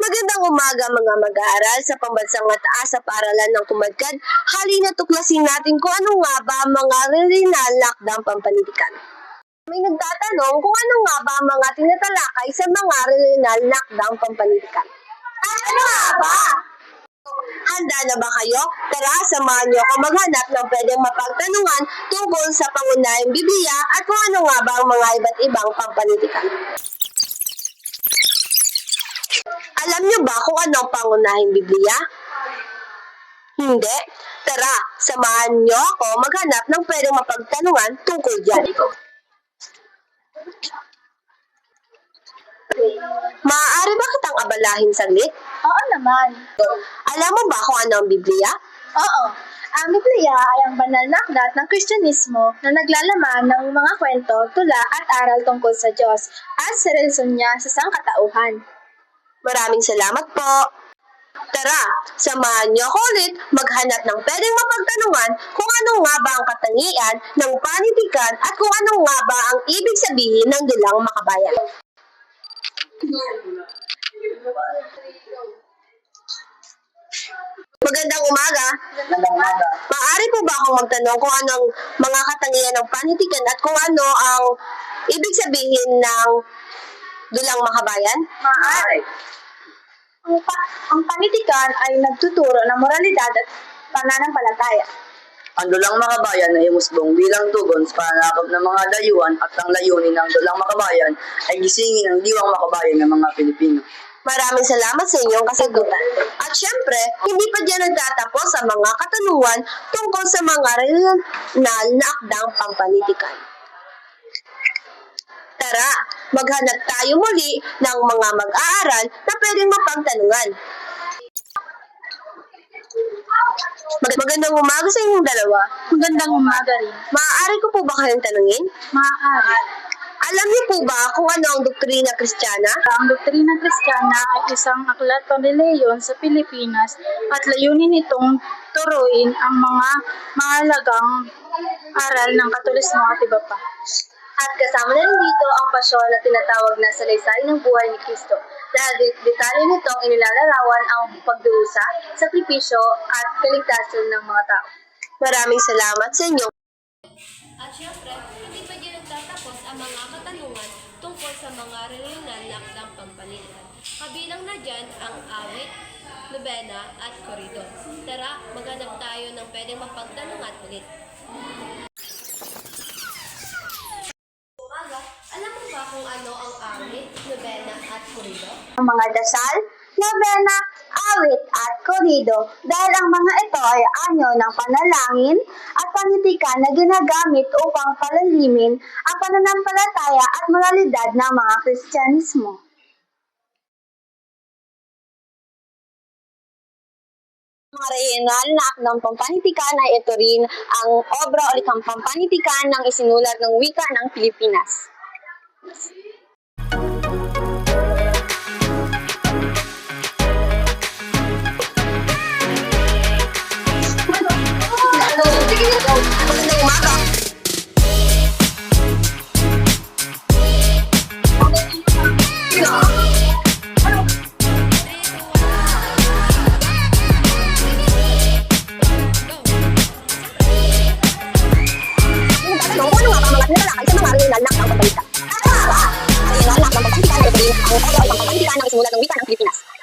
Magandang umaga mga mag-aaral sa pambansang mataas sa paaralan ng Tumadkad. Halina tuklasin natin kung ano nga ba ang mga regional lockdown pampanitikan. May nagtatanong kung ano nga ba ang mga tinatalakay sa mga regional lockdown pampanitikan. Ano nga ba? Handa na ba kayo? Tara, samahan niyo ako maghanap ng pwedeng mapagtanungan tungkol sa pangunahing Biblia at kung ano nga ba ang mga iba't ibang pampanitikan. Alam niyo ba kung ano ang pangunahing Biblia? Hindi? Tara, samahan niyo ako maghanap ng pwedeng mapagtanungan tungkol dyan. Maaari ba kitang abalahin saglit? Oo naman. Alam mo ba kung ano ang Biblia? Oo. Ang Biblia ay ang banal na aklat ng Kristyanismo na naglalaman ng mga kwento, tula at aral tungkol sa Diyos at sa relasyon niya sa sangkatauhan. Maraming salamat po. Tara, samahan niyo ako ulit maghanap ng pwedeng mapagtanungan kung ano nga ba ang katangian ng panitikan at kung ano nga ba ang ibig sabihin ng dulang makabayan. Magandang umaga. Maaari po ba akong magtanong kung anong mga katangian ng panitikan at kung ano ang ibig sabihin ng dulang makabayan? Maaari. Ang panitikan ay nagtuturo ng moralidad at pananampalataya. Ang dulang makabayan ay umusbong bilang tugon sa pananakop ng mga dayuhan at ang layunin ng dulang makabayan ay gisingin ang diwang makabayan ng mga Pilipino. Maraming salamat sa inyong kasagutan. At syempre, hindi pa dyan nagtatapos ang mga katanungan tungkol sa mga regional na akdang pampanitikan. Tara, maghanap tayo muli ng mga mag-aaral na pwedeng mapagtanungan. Magandang umaga sa inyong dalawa. Magandang umaga rin. Maaari ko po ba kayong tanungin? Maaari. Alam niyo po ba kung ano ang doktrina Kristiyana? Ang doktrina Kristiyana ay isang aklat pamilyon sa Pilipinas at layunin nitong turuin ang mga mahalagang aral ng Katolismo at iba pa. At kasama na rin dito ang pasyon na tinatawag na salaysay ng buhay ni Kristo. Dahil detalye nitong inilalarawan ang pagdurusa, sakripisyo at kaligtasan ng mga tao. Maraming salamat sa inyo. At syempre, hindi pa din nagtatapos ang mga katanungan tungkol sa mga regional lockdown pampanitikan. Kabilang na dyan ang awit, nobena at korido. Tara, maghanap tayo ng pwedeng mapagtanungan ulit. Umaga, alam mo ba kung ano ang awit, nobena at korido? Ang mga dasal, nobena, awit at korido dahil ang mga ito ay anyo ng panalangin at panitikan na ginagamit upang palalimin ang pananampalataya at moralidad ng mga Kristyanismo. Mga regional na akdang pampanitikan ay ito rin ang obra o likhang pampanitikan ng isinulat ng wika ng Pilipinas. Magandang umaga. Kung ano nga ba mga nilalakay sa mga regional na akdang pampanitikan? Regional na akdang pampanitikan ay ito rin ang obra o likhang pampanitikan ng isinulat ng wika ng Pilipinas.